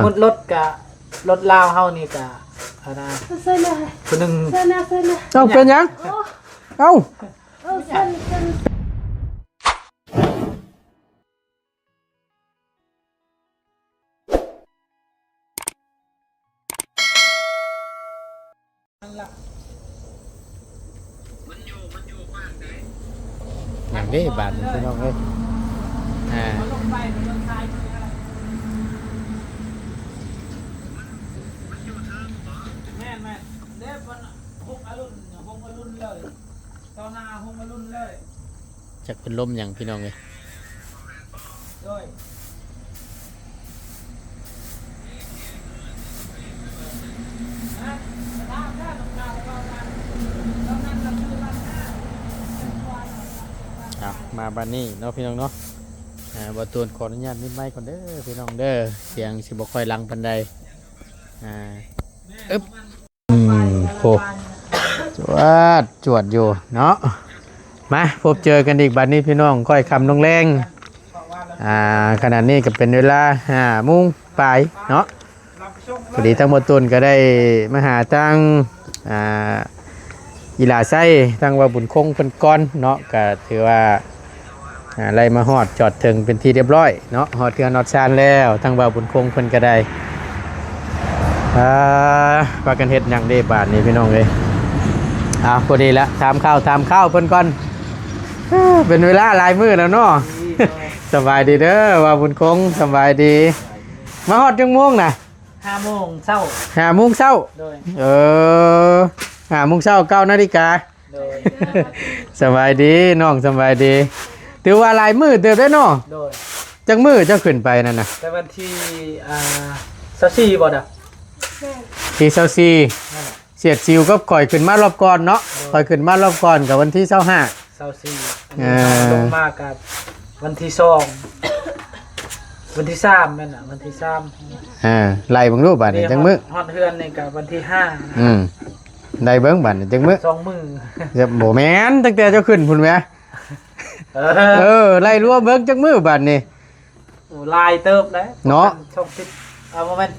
มุดรถกะรถลาวเฮานี่กะนะคนหนึ่ง เอ้าเป็นยังเอ้าอย่างนี้บาทพี่น้องเอ้ยแม่เด็บมันหกอรุณเลยตอนหน้าหกอรุณเลย จักเป็นลมอย่างพี่น้องเลย โดยมาบ้านนี้เนาะพี่น้องเนาะบ่ตูนขออนุญาตนิดไม้ก่อนเด้อพี่น้องเด้อเสียงสิบ่ค่อยลังปานใดอึ๊บโหจวดอยู่เนาะมาพบเจอกันอีกบัดนี้พี่น้องค่อยคำลงแรงขณะนี้ก็เป็นเวลา5 โมงปลายเนาะพอดีทั้งหมดตุนก็ได้มาหาตั้งอีหลาไส้ตั้งว่าบุญคงเพิ่นก้อนเนาะก็ถือว่าอะไรมาฮอดจอดถึงเป็นที่เรียบร้อยเนาะฮอดเทือนอดชานแล้วทั้งว่าบุญคงเพิ่นก็ได้ปากันเฮ็ดหยังได้บาดนี้พี่น้องเอ้ยพอดีละถามข้าวเพิ่นก่อนเป็นเวลาหลายมื้อแล้วเนาะ สบายดีเด้อว่าบุญคงสบายดีมาฮอดจังม่วงน่ะ5 โมงเช้า 5 โมงเช้าโดย5 โมงเช้า9 นาฬิกาโดย สบายดีน้องสบายดีถือว่าหลายมื้อเติบได้เนาะโดยจังมื้อเจ้าขึ้นไปนั่นน่ะแต่วันที่24บ่ดะที่24เสียดซิวก็ข่อยขึ้นมารอบก่อนเนาะข่อยขึ้นมารอบก่อนกับวันที่25 24ลงมากับวันที่2วันที่3แม่นน่ะวันที่3ไล่เบิ่งรูปบัดนี้จังมื้อฮอดเฮือนนี่กับวันที่5ได้เบิ่งบัดนี้จังมื้อ2 มื้อจะบ่แม่นตั้งแต่เจ้าขึ้นพุ่นแหมไล่รวมเบิ่งจังมื้อบัดนี้โอ้ลายเติบแล้วเนาะช่องติดบ่แม่น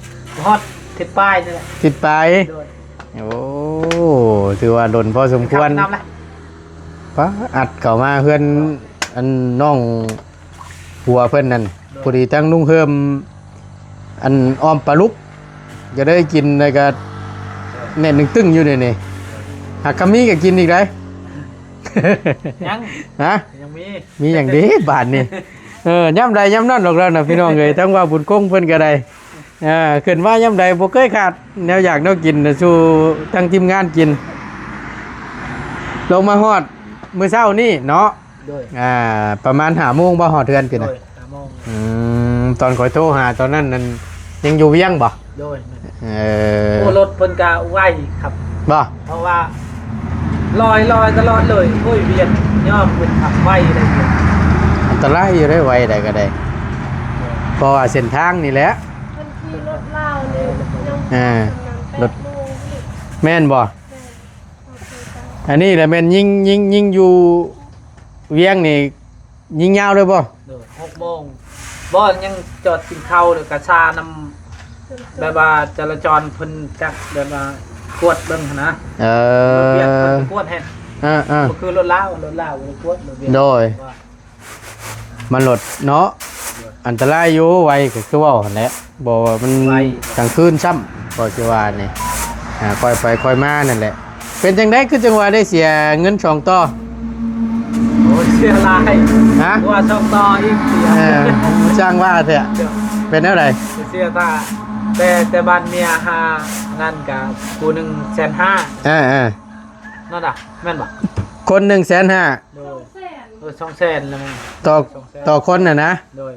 ฮอดติดป้ายนี่แหละติดป้ายโอ้ถือว่าดนพอสมควรป้าอัดเข้ามาเพื่อนอันน้องหัวเพื่อนนั่นพอดีทั้งนุ่งเฮิมอันอ้อมปลาลุกจะได้กินเลยก็แน่นตึ้งอยู่นี่หากกมีก็กินอีกได้ยังฮะยังมีอย่างดีบาทนี่ย่ำใดย่ำนั่นหรอกแล้วนะพี่น้องเลยทั้งว่าบุญคงเพื่อนก็ได้ขึ้นว่าย่ำใดบ่เคยขาดแนวอยากแนวกินสู่ทั้งทีมงานกินลงมาฮอดมื้อเช้านี่เนาะประมาณ5 โมงบ่ฮอดเทือนขึ้นน่ะตอนข่อยโทรหาตอนนั้นนั่นยังอยู่เวียงบ่โดยโอ้รถเพิ่นก็ไวครับบ่เพราะว่าลอยตลอดเลยโอ้ยเวียนย่อมเพิ่นขับไวได้อันตรายอยู่ได้ไวได้ก็ได้เพราะว่าเส้นทางนี่แหละรถลาวนี่รถแม่นบ่อันนี้แหละแม่นยิงอยู่เวียงนี่ยิงยาวเลยบ่6 โมงบ่ยังจอดกินข้าวหรือกระชานำแบบว่าจราจรเพิ่นจักแบบว่ากวดเบิ่งนะเวียนเพิ่นกวดแฮะก็คือรถลาวกวดรถเวียนโดยมันรถเนาะอันตรายอยู่ไวก็คือว่าหั่นแหละบ่ว่ามันกลางคืนซ้ำก็สิว่านี่ค่อยไปค่อยมานั่นแหละเป็นจังได๋คือจังว่าได้เสียเงิน2ต่อโอ้เสียหลายว่า2ต่ออีกเสียจ้างว่าแท้เป็นแนวใดเสียแต่บ้านเมียหานั่นก็ผู้นึง150,000นั่นน่ะแม่นบ่คน 150,000 โดย200,000แล้วมั้งต่อคนน่ะนะโดย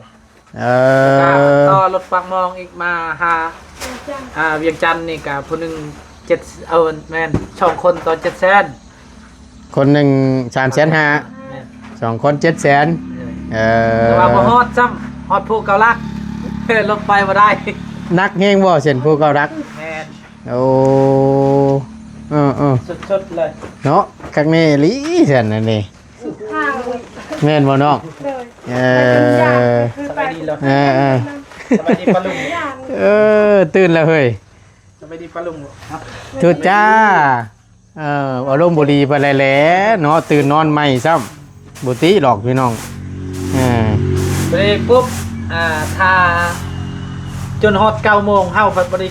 ต่อรถปักมองอีกมาหาเวียงจันทน์นี่ก็ผู้นึง7แม่น2คนต่อ700,000คนหนึ่ง350,000 2 คน700,000แต่ว่าบ่ฮอดซ้ำฮอดผู้เก่ารักลงไปบ่ได้นักแฮงบ่เส้นผู้เก่ารักแม่นโอ้สุดๆเลยเนาะคักแน่ลีซั่นนั่นนี่แม่นบ่น้องสบายดีแล้ว สบายดีปะลุง ย่าน ตื่นแล้วเฮ้ย สบายดีปะลุงครับ ทุจ้าอารมณ์บ่ดีไปแล้วแหละเนาะตื่นนอนใหม่ซ้ำบ่ติหรอกพี่น้องเบรกปุ๊บทาจนฮอด9 โมงเฮาเพิ่นบ่ได้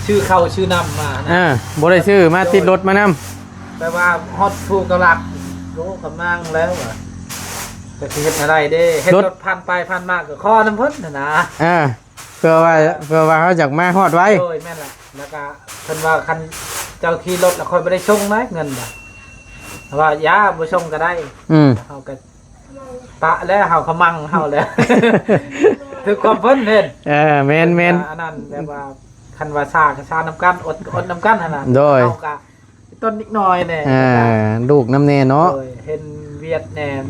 ชื่อเข้าชื่อนำมานะ บ่ได้ซื้อมาติดรถมานำ แปลว่าฮอตถูกกำลักรู้กำลังแล้วอะแต่สิเฮ็ดอะไรเด้เฮ็ดรถผ่านไปผ่านมาก็ข้อน้ำเพิ่นน่ะนะ เพื่อว่าเขาจากมาฮอดไว้ โอ้ยแม่นล่ะแล้วก็เพิ่นว่าคันเจ้าขี่รถแล้วค่อยบ่ได้ส่งนะเงินน่ะว่าอย่าบ่ส่งก็ได้เฮาก็ปะแล้วเฮาขมังเฮาแล้ว คือความเพิ่นเห็นแม่นอันนั้นแบบว่าคันว่าซ่าก็ซ่าน้ำกันอดน้ำกันหั่นน่ะ โดย เฮาก็ต้นนิดหน่อยแน่ ลูกน้ำแน่เนาะ เห็นเวียดแหนม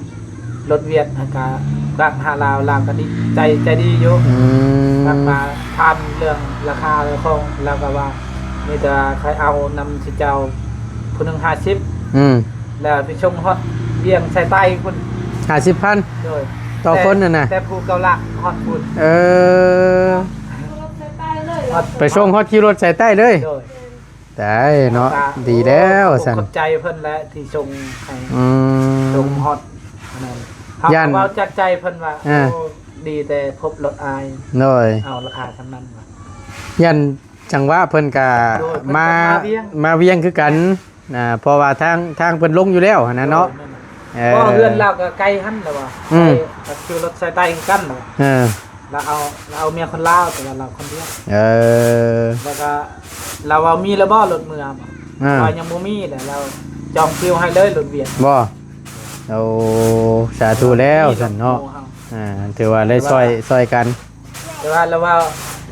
รถเวียดอากาศรักหาลาวลาวก็ดีใจดีอยู่รักมาทำเรื่องราคาแล้วก็แล้วก็ว่ามีแต่ใครเอานำสิเจ้าผู้หนึง50แล้วไปชมฮอตเบี้ยงใส่ใต้คุณ 50,000 โดย ต่อคนน่ะนะ แต่ผู้เก่าละฮอตคุณ รถไฟใต้เลย ไปส่งฮอดขี่รถใส่ใต้เลย โดย ได้เนาะดีแล้วสั่น ขอบใจเพิ่นและที่ชงให้ชงฮอตนั่น ย่าน เฮาจากใจเพิ่นว่าโอ้ดีแต่พบรถอาย น้อย เอาราคาทั้งนั้นว่ะ ยันจังหวะเพิ่นก็มาเวียงคือกันเพราะว่าทางเพิ่นลงอยู่แล้วหั่นน่ะเนาะ ก็เฮือนเราก็ไกลหั่นแหละว่ะก็คือรถสายใต้กันน่ะเราเอาเมียคนลาวแต่ว่าเราคนเดียวแล้วก็เราเอามีแล้วบ่รถเมืองว่ายังบ่มีแหละเราจองคิวให้เลยรถเวียดบ่โอ้สาธุแล้วซั่นเนาะถือว่าได้ซอยกันแต่ว่า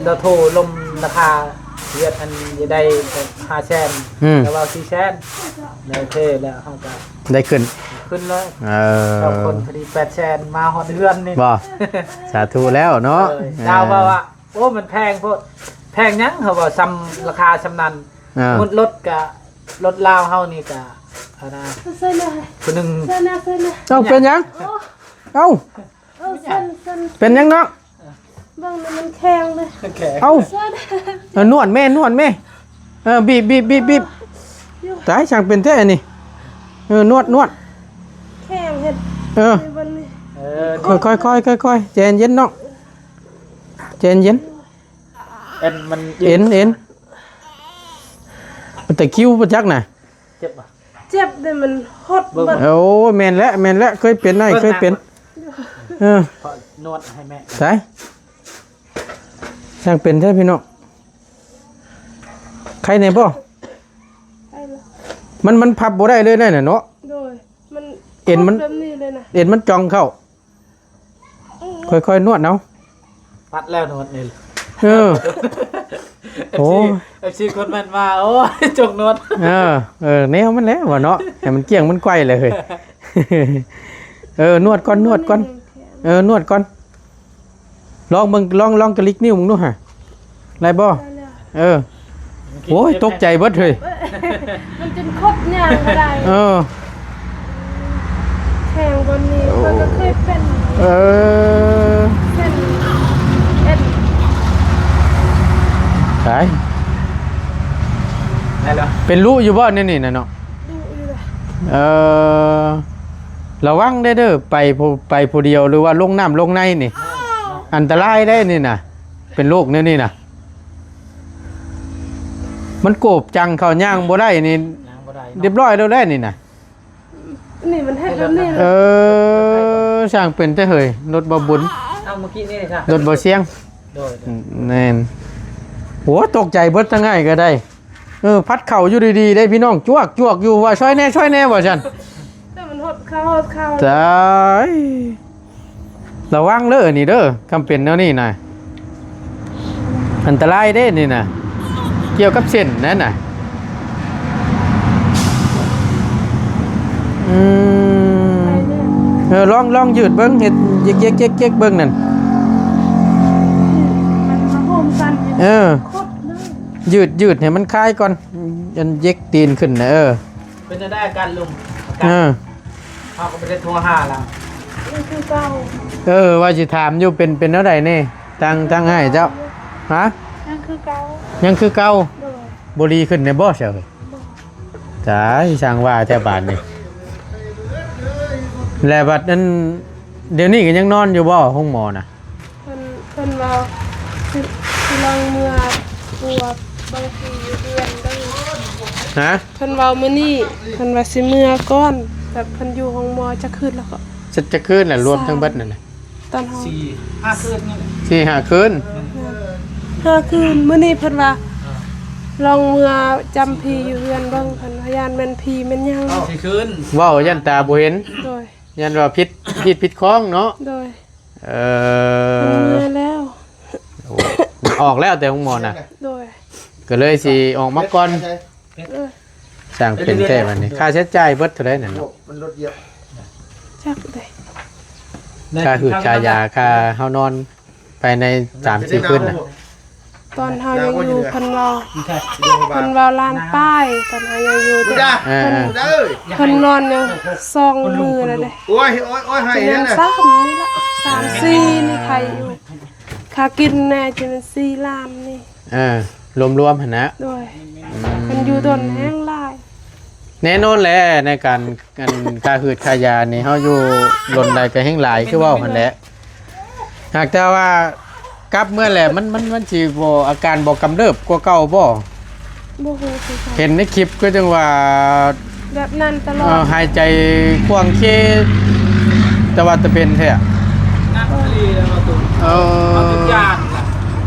เราโทรลมราคาเวียดอันจะได้500,000แต่ว่า400,000ได้โอเคแล้วเฮาก็ได้ขึ้นเลยเจ้าคนพอดี800,000มาฮอดเฮือนนี่บ่สาธุแล้วเนาะดาวว่าโอ้มันแพงโพดแพงยังเขาบอกซ้ำราคาซ้ำนั้นมุดรถกะรถลาวเฮานี่กะนะคนหนึ่งเป็นยังเป็นยังเนาะบางมันแข็งเลยนวดแม่บีบตายช่างเป็นแท้นี่นวดแข็งเห็ดค่อยใจเย็นเนาะใจเย็นมันเอ็นแต่คิ้วประจักน่ะเจ็บป่ะเจ็บแต่มันฮดโอ้แม่นแล้วเคยเป็นได้เคยเป็นนวดให้แม่ใช่ช่างเป็นใช่พี่น้องใครเนี่ยพ่อมันพับบ่ได้เลยนั่นน่ะเนาะมันเอ็นมันจองเข้าค่อยๆนวดเนาะปัดแล้วนวดนี่โอ้FC คนมันมาโอ้จงนวดแนวมันแล้วว่ะเนาะให้มันเกี่ยงมันไกวเลยเฮ้ยนวดก่อนนวดก่อนลองมึงลองกระลิกนิ้วมึงดูฮะไรบ่โอ้ยตกใจเบิดเฮ้ยมันจนครบย่างก็ได้แข็งกว่านี้ก็เคยเป็นใช่เป็นรู้อยู่บ่นี่น่ะเนาะระวังได้เด้อไปผู้เดียวหรือว่าลงน้ำลงในนี่อันตรายได้นี่น่ะเป็นโรคนี่น่ะมันโกบจังเข้าย่างบ่ได้นี่เรียบร้อยแล้วได้นี่น่ะนี่มันให้แล้วนี่ช่างเป็นแต่เฮ้ยรถบ่บุญเมื่อกี้นี่ค่ะรถบ่เสียงแน่นโหตกใจเบิดทั้งง่ายก็ได้พัดเข่าอยู่ดีๆได้พี่น้องจวกอยู่ว่าช่วยแน่บ่ฉันแต่มันหดเข้าตายระวังเด้อนี่เด้อคำเป็นแนวนี้น่ะอันตรายเด้นี่น่ะเกี่ยวกับเส้นนั่นน่ะลองยืดเบิ้งเห็ดเย็กเบิ้งนั่นยืดให้มันคลายก่อนยันเย็กตีนขึ้นนะเป็นจะได้อาการลุมเขาก็ไม่ได้โทรหาแล้วคือเก่าว่าจะถามอยู่เป็นเท่าไหร่นี่ ตั้งให้เจ้าฮะ ยังคือเก่า ยังคือเก่า โดย บ่ดีขึ้นในบ่เสียวจ้าช่างว่าแต่บาดนี่แล้วบัดนั้นเดี๋ยวนี้ก็ยังนอนอยู่บ่ห้องหมอน่ะ เพิ่นว่าสิลองเมื่อปวดบางทีเดือนได้ ฮะ เพิ่นเว้ามื้อนี้เพิ่นว่าสิเมื่อก่อนแต่เพิ่นอยู่ห้องหมอจะคืนแล้วก็ จะคืนน่ะรวมทั้งเบิดนั่นน่ะ ตอนเฮา 4-5 คืนนี่แหละ 4-5คืน 5 คืนมื้อนี้เพิ่นว่าลองเมื่อจำพีอยู่เรือนเบิ่งเพิ่นพยานแม่นพีแม่นหยัง 4 คืน เว้ายันตาบ่เห็น โดย ยันว่าผิดคล้องเนาะ โดย เอ เพิ่น อ เมื่อแล้ว ออกแล้วแต่ห้องหมอน่ะ โดย ก็เลยสิออกมาก่อน เออ สร้างเป็นแท้บัดนี้ค่าใช้จ่ายเบิดเท่าใดนั่นเนาะ มันรถเหยียบ จักได้ ค่าหืดค่ายาค่าเฮานอนไปใน3-4คืนน่ะ ตอนเฮายังอยู่เพิ่นเว้า ใช่ เดินมา เพิ่นเว้าล้านป้ายตอนเฮายังอยู่ ดู เด้ จ้า เออ เด้อ เพิ่นนอนอยู่2มือแล้วเด้ โอ้ยให้ จะ นั่ เป็น นน่ะ 3นี่ละ3 4นี่ใครอยู่ค่ากินแน่จะเป็น4ล้านนี่ รวมๆหั่นนะ โดยมันอยู่ดนแห้งหลาย แน่นอนแหละในการค่าหืดค่ายานี่เฮาอยู่ลนใดก็แห่งหลายคือเว้าหั่นแหละหากแต่ว่ากลับเมื่อแหละมันสิบ่อาการบ่กำเริบกว่าเก่าบ่ บ่ฮู้คือกัน เห็นในคลิปก็จังว่า แบบนั้นตลอด หายใจควางเคแต่ว่าจะเป็นแท้ นักเรียนมาตุน เอ เอาทุกอย่าง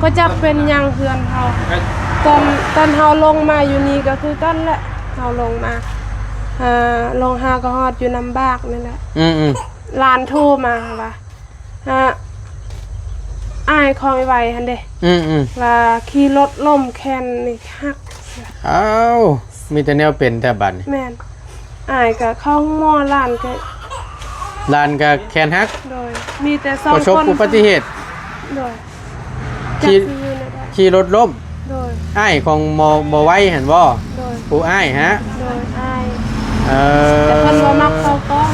ก็จะเป็นหยังเพื่อนเฮาตอนเฮาลงมาอยู่นี่ก็คือกันแหละเฮาลงมาลงหาก็ฮอดอยู่น้ำบากนี่แหละ อืม ลานโทรมาว่าอ้ายคอยไว้หั่นเด้ ว่าขี่รถล่มแคนนี่หัก อ้าวมีแต่แนวเป็นแต่บัดนี่ แม่นอ้ายก็เข้าห้องหมอล้านก็ ลานก็แขนหัก โดยมีแต่สอ ป ง ระสบ คน อุบัติเหตุ โดย ขี่ จักอยู่ในได้ ขี่รถล้ม โดย อ้ายของบ่ไหว้หั่นบ่ โดย ผู้อ้ายฮะ โดยอ้าย เอ แต่เพิ่นบ่มักเข้ากล้อง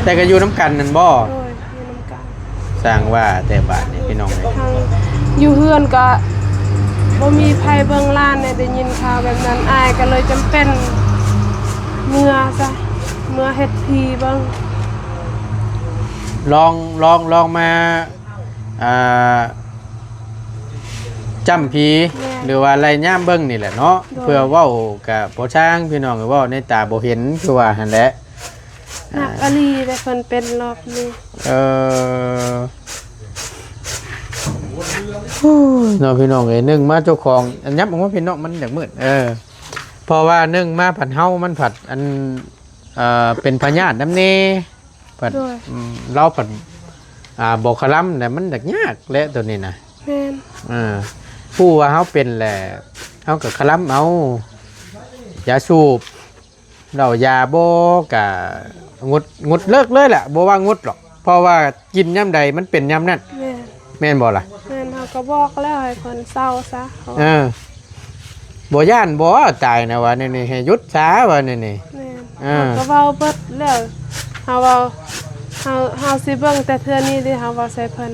แต่ก็อยู่น้ำกันนั่นบ่ โดยอยู่นำกัน สร้างว่าแต่บาดนี่พี่น้องเอ้ย ทางอยู่เฮือนก็บ่มีไผเบิ่งล้านเนี่ยได้ยินข่าวแบบนั้นอ้ายก็เลยจำเป็นเมื่อซะเมื่อเฮ็ดพีเบิ่ง ลองมาอ่าจำผีหรือว่าอะไรย่ามเบิ่งนี่แหละเนาะเพื่อเว้ากับพ่อช้างพี่น้องก็เว้าในตาบ่เห็นคือว่าหั่นแหละ หนักอลีได้เพิ่นเป็นรอบนี้ เออน้องพี่น้องเอ้ยนึ่งมาเจ้าของอันยับผมว่าพี่น้องมันอยากมืดเพราะว่านึ่งมาผัดเฮามันผัดอันเป็นพญาติน้ำเนผัดเราผัดบอกคลัมแต่มันอยากยากและตัวนี้นะ แม่น ผู้ว่าเฮาเป็นแหละเฮากับคลัมเอายาสูบเรายาโบกะงดเลิกเลยแหละโบว่างดหรอกเพราะว่ากินย่ำใดมันเป็นย่ำนั่น แม่น แม่นบ่ล่ะ แม่นเขาก็บอกแล้วให้เพิ่นเศร้าซะเขา บ่ย่านบ่ตายนะว่านี่ให้หยุดช้าว่านี่ แม่น อ่า เขาก็เว้าเบิดแล้วเฮาเว้าเฮาสิเบิ่งแต่เทื่อนี้ที่เฮาเว้าใส่เพิ่น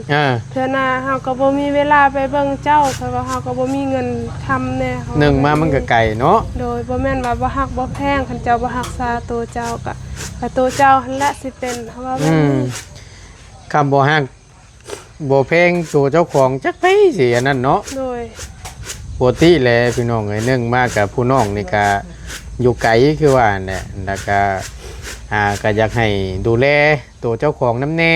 เทื่อหน้าเฮาก็บ่มีเวลาไปเบิ่งเจ้าเพราะว่าเฮาก็บ่มีเงินทำแน่เฮ หนึ่งมามันก็ไก่เนาะ โดยบ่แม่นว่าบ่ฮักบ่แพงคันเจ้าบ่รักษาตัวเจ้าก็ตัวเจ้าหั่นแหละสิเป็นเพราะว่าแบบนี้ คำบ่ฮักบ่เพลงตัวเจ้าของจักไปสิอันนั้นเนาะ โดย ปกติแลพี่น้องเอ้ยหนึ่งมากับผู้น้องนี่ก็อยู่ไกลคือว่าแหละแล้วก็ก็อยากให้ดูแลตัวเจ้าของน้ำแน่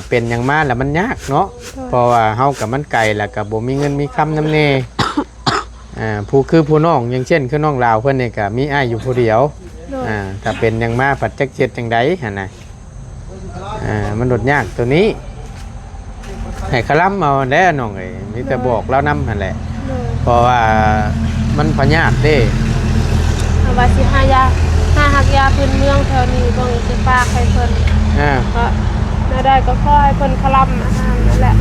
เป็นอย่างมาแล้วมันยากเนาะเพราะว่าเฮากับมันไกลแล้วก็บ่มีเงินมีคำน้ำแน่ผู้คือผู้น้องอย่างเช่นคือน้องลาวเพิ่นนี่ก็มีอ้ายอยู่ผู้เดียว โดย ถ้าเป็นอย่างมาผัดจักเจ็ดจังใดหั่นน่ะมันลดยากตัวนี้ให้คลำเอาแน่น้องเอ้ยมีแต่บอกแล้วนำหั่นแหละ โดย เพราะว่ามันพญาติเด้ เอาว่าสิหาหักยาพื้นเมืองแถวนี้เบิ่งสิฝากให้เพิ่น ก็น่าได้ก็ขอให้เพิ่นคลำอาหารนั่นแหละ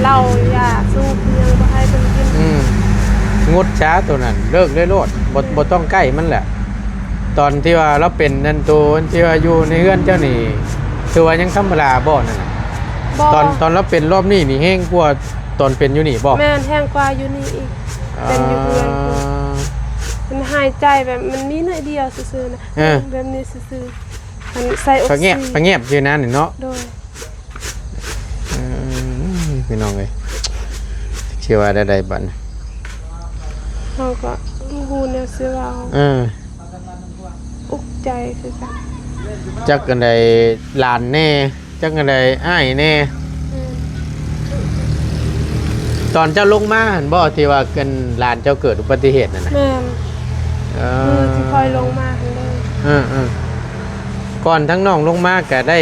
เหล้ายาสูบเพียงบ่ให้เพิ่นกิน งดช้าตัวนั้นเลิกเลยโลดบ่ต้องใกล้มันแหละตอนที่ว่าเราเป็นนั่นตัวที่ว่าอยู่ในเรือนเจ้านี่คือว่ายังธรรมดาบ่นั่นน่ะ บ บ่ ตอนเราเป็นรอบนี้นี่แห้งกว่าตอนเป็นอยู่นี่บ่ แม่นแห้งกว่าอยู่นี่อีกเป็นอยู่เพื่อนมันหายใจแบบมันมีหน่อยเดียวซื่อๆนะแบบนี้ซื่อๆมันใส่ออกซิเจน ไปเงียบอยู่นั่นนี่เนาะ โดย พี่น้องเอ้ยเชื่อว่าได้บัด เขาก็ฮู้แนวสิว่าอุกใจคือกัน จักกันใดหลานแน่จักกันใดอ้ายแน่ตอนเจ้าลงมาหันบ่ที่ว่าเกินหลานเจ้าเกิดอุบัติเหตุนั่นน่ะ แม่นคือที่คอยลงมาหั่นเลยก่อนทั้งน้องลงมาก็ได้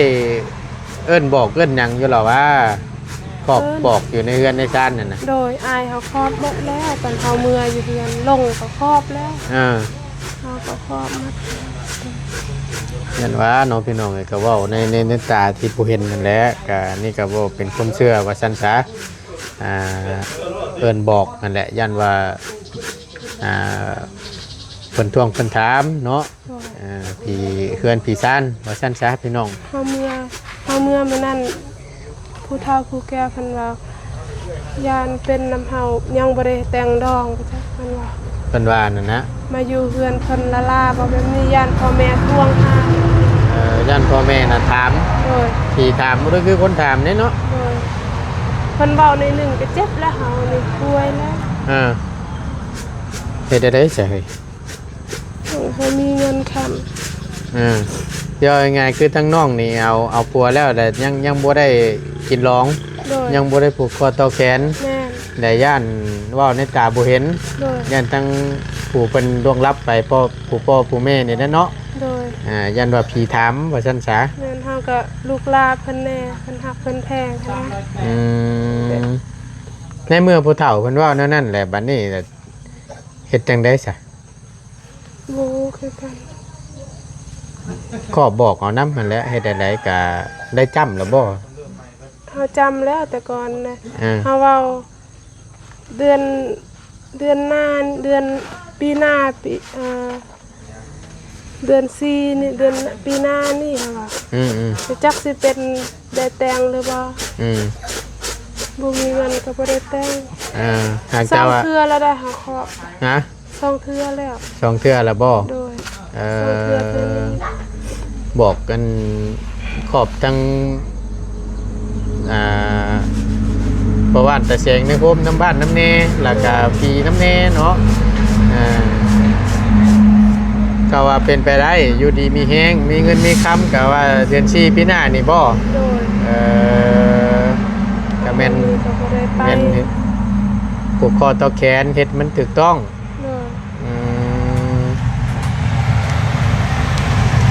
เอิ้นบอกเอิ้นหยังอยู่หรอว่าบอกอยู่ในเรือนในซ่านนั่นน่ะโดยอายเขาครอบหมดแล้วตอนเขาเมื่ออยู่เรือนลงก็ครอบแล้วเขาก็ครอบหมดนั่นว่าน้องพี่น้องก็เว้าในตาที่ผู้เห็นนั่นแหละก็นี่ก็บ่เป็นความเชื่อว่าซั่นซะเอิ้นบอกนั่นแหละยันว่าเพิ่นทวงเพิ่นถามเนาะพี่เฮือนพี่ซ่านว่าซั่นซะพี่น้องเขาเมื่อมื้อนั้นผู้เฒ่าผู้แก่เพิ่นว่ายานเป็นน้ำเฮายังบ่ได้แต่งดองจักเพิ่นว่านั่นนะมาอยู่เฮือนเพิ่นละลาบ่แบบนี้ยานพ่อแม่ทวงหาย่านพ่อแม่น่ะถามที่ถามก็คือคนถามเนาะเพิ่นเว้าในหนึ่งก็เจ็บแล้วเฮานี่ป่วยแล้วเฮ็ดได้ใช่เขามีเงินค้ำย่อยังไงคือทั้งน้องนี่เอาปัวแล้วแต่ยังบ่ได้กินร้องยังบ่ได้ผูกคอต่อแขนแต่ย่านว่าในตาบ่เห็นย่านทั้งผู้เป็นดวงลับไปผู้แม่นี่นะเนาะย่านว่าผีถามว่าซั่นซะแม่นเฮาก็ลูกลาเพิ่นแน่เพิ่นฮักเพิ่นแพงในเมื่อผู้เฒ่าเพิ่นว่านั่นแหละบัดนี้เฮ็ดจังได๋ซะบ่คือกันขอบอกเอานำหั่นแหละเฮ็ดได้ก็ได้จำแล้วบ่เฮาจำแล้วแต่ก่อนนะเฮาเว้าเดือนหน้าเดือนปีหน้าเดือน4นี่เดือนปีหน้านี่ค่ะจักสิเป็นได้แต่งหรือบ่บ่มีเงินก็บ่ได้แต่งหากเจ้าว่า2เทื่อแล้วได้หาขอบฮะ2เทื่อแล้ว2เทื่อแล้วบ่โดย2เทื่อเทื่อนี้บอกกันขอบทั้งประวัติแต่เสียงในโฮมน้ำบ้านน้ำเนแล้วก็ปีน้ำเนเนาะก็ว่าเป็นไปได้อยู่ดีมีแห้งมีเงินมีคำก็ว่าเดือน4ปีหน้านี่บ่ก็แม่นผูกคอต่อแขนเฮ็ดมันถูกต้อง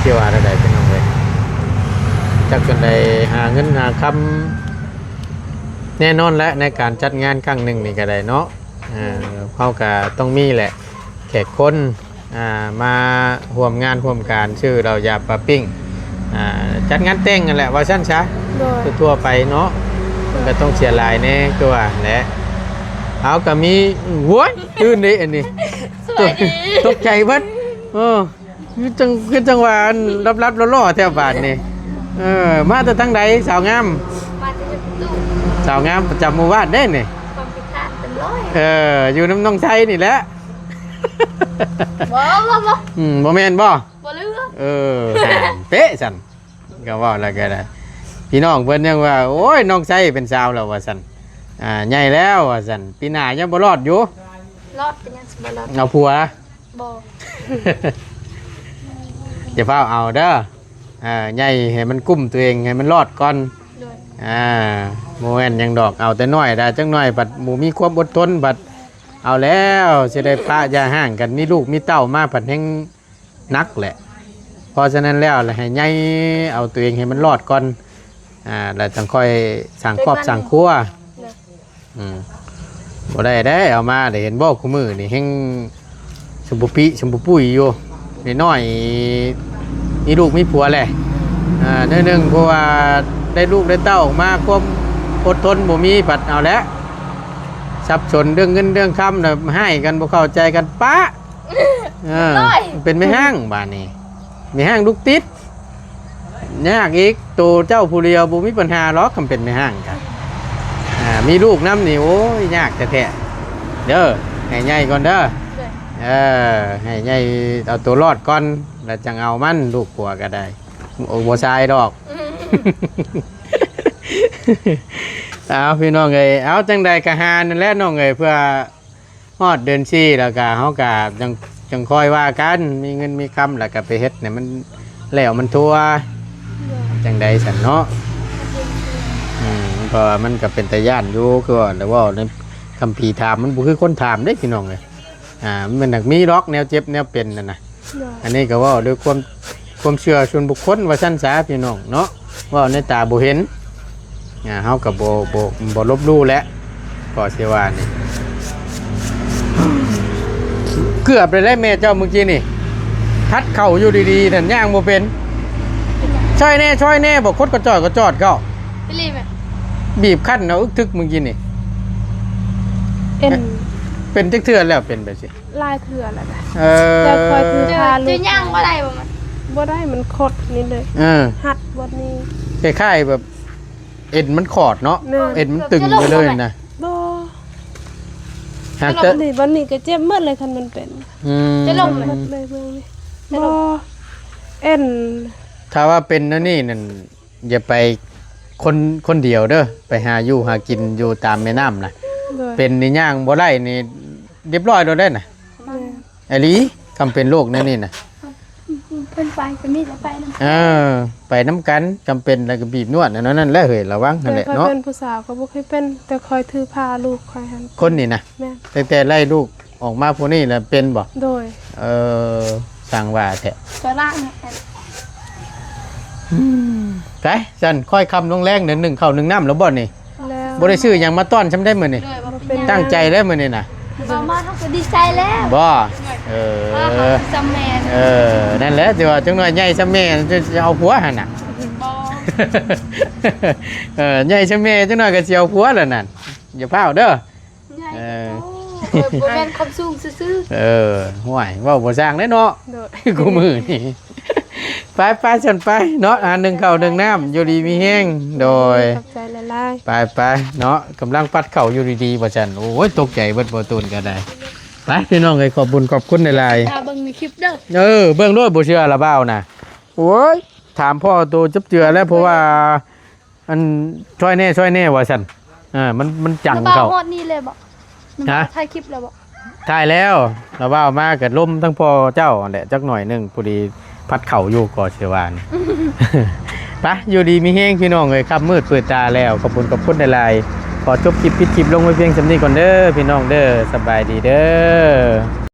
ที่ว่าได้เป็นน้องเลยจักกันได้หาเงินหาคำแน่นอนและในการจัดงานครั้งหนึ่งนี่ก็ได้เนาะเขาก็ต้องมีแหละแขกคนมาร่วมงานร่วมการชื่อเราอย่าปะปิ้งจัดงานแต่งกันแหละว่าชั้นช้าทั่วไปเนาะก็ต้องเสียลายแน่ตัวแหละเอาก็มีว้ยชื่นดิอันนี้ตกใจวัดคือจังหวะรับล่อแถวบ้านนี่มาแต่ทั้งใดสาวงามสาวงามประจำหมู่บ้านได้นี่อยู่น้ำน้องไทยนี่แหละบ่แม่นบ่เป๊ะสั่นก็ว่าแล้วก็ได้พี่น้องเพิ่นยังว่าโอ้ยน้องไทยเป็นสาวแล้วว่าสั่นใหญ่แล้วว่าสั่นปีหน้ายังบ่รอดอยู่รอดเป็นยังสิบ่รอดเอาผัวบ่อย่าเฝ้าเอาเด้อใหญ่ให้มันกุ้มตัวเองให้มันรอดก่อนโมเมนยังดอกเอาแต่น้อยได้จังน้อยบัดหมูมีความอดทนบัดเอาแล้วจะได้ปะยาห่างกันมีลูกมีเต้ามาผัดแห้งนักแหละเพราะฉะนั้นแล้วให้ใหญ่เอาตัวเองให้มันรอดก่อนแล้วจังค่อยสั่งครอบสั่งครัวบ่ได้เอามาได้เห็นบ่คู่มือนี่แห้งชมพูปีชมพูปุ้ยอยู่น้อยมีลูกมีผัวแหละเนื่องเพราะว่าได้ลูกได้เต้าออกมาความอดทนบ่มีปัดเอาแล้วสับสนเรื่องเงินเรื่องคำน่ะให้กันบ่เข้าใจกันปะเป็นไม่ห้างบ้านนี้ไม่ห้างลูกติด ยากอีกตัวเจ้าผู้เดียวบ่มีปัญหาหรอกคำเป็นในห้างกันมีลูกน้ำนี่โอ้ยยากแท้ๆเด้อให้ใหญ่ก่อนเด้อให้ใหญ่เอาตัวรอดก่อนแล้วจังเอามันลูกผัวก็ได้โอ้บ่ชายดอก เอาพี่น้องเอ้ยเอาจังใดกะหานั่นแหละน้องเอ้ยเพื่อฮอดเดือน4แล้วก็เฮาก็จังคอยว่ากันมีเงินมีคำแล้วก็ไปเฮ็ดเนี่ยมันแล้วมันทั่วจังใดสันเนาะก็มันก็เป็นตาย่านอยู่คือว่าแต่ว่าในคำพีถามมันบ่คือคนถามได้พี่น้องเอ้ยมันนักมีล็อกแนวเจ็บแนวเป็นนั่นน่ะอันนี้ก็ว่าด้วยความเชื่อส่วนบุคคลว่าซั่นซะพี่น้องเนาะว่าในตาบ่เห็นเฮาก็บ่ลบหลู่แล้วก็สิว่านี่เกือบได้แม่เจ้าเมื่อกี้นี่ทัดเข่าอยู่ดีๆนั่นย่างบ่เป็นช่อยแน่บอกคดก็จอดก็ไปรีบอ่ะบีบขั้นเอาอึกทึกเมื่อกี้นี่เป็นทึกเทือนแล้วเป็นไปสิลายเถื่อนแล้วนะจะคอยถือพาลูกจะย่างบ่ได้บ่ได้มันคดนี่เลยหัดบนนี้คล้ายๆแบบเอ็นมันขอดเนาะเอ็นมันตึงไปเลยนะบ่หากจะวันนี้ก็เจ็บหมดเลยคันมันเป็นจะลงเลยเบิ่งนี่บ่เอ็นถ้าว่าเป็นนี่นั่นอย่าไปคนเดียวเด้อไปหาอยู่หากินอยู่ตามแม่น้ำนะเป็นนี่ย่างบ่ได้นี่เรียบร้อยโดนได้น่ะไอ้ลีคำเป็นโรคนั่นนี่น่ะเพิ่นไปก็มีแต่ไปนำไปน้ำกันจำเป็นแล้วก็บีบนวดนั่นแหละเฮ้ยระวังนั่นแหละเนาะเป็นผู้สาวก็บ่เคยเป็นแต่คอยถือพาลูกคอยหันคนนี่นะแต่ไล่ลูกออกมาพวกนี้แล้วเป็นบ่โดยสั่งว่าแท้ก็ล่างไปจันค่อยคำลงแรง1 ข้าว1น้ำแล้วบ่นี่บ่ได้ซื้อหยังมาต้อนฉันได้มื้อนี่ตั้งใจได้มื้อนี่น่ะบ่มาเฮาก็ดีใจแล้วบ่ซัมแม่นั่นแหละสิว่าจังหน่อยใหญ่ซัมแม่จะเอาผัวหั่นน่ะบ่ใหญ่ซัมแม่จังหน่อยก็สิเอาผัวแล้วนั่นอย่าพลาดเด้อบ่แม่นความสูงซื่อห่วยเว้าบ่สร้างเด้เนาะกูมือนี่ไปฉันไปเนาะ1 ข้าว1น้ำอยู่ดีมีแห้งโดยไปเนาะกำลังปัดเข่าอยู่ดีๆบ่ฉันโอ้ยตกใจเบิดบ่ตูนก็ได้ไปพี่น้องเอ้ยขอบคุณหลายๆเบิ่งในคลิปเด้อเบิ่งด้วยบ่เชื่อละบ้าวน่ะโอ้ยถามพ่อโตจับเจือแล้วเพราะว่าอันช่วยแน่ว่าฉันมันจังเขาฮอดนี่เลยบ่ถ่ายคลิปแล้วบ่ถ่ายแล้วละบ้าวมาเกิดล่มทั้งพ่อเจ้าแหละจักหน่อยนึงพอดีพัดเข่าอยู่ก่อเชวานไปอยู่ดีมีแห้งพี่น้องเลยครับมืดเปิดตาแล้วขอบคุณหลายๆขอจบคลิปลงไว้เพียงสำนี้ก่อนเด้อพี่น้องเด้อสบายดีเด้อ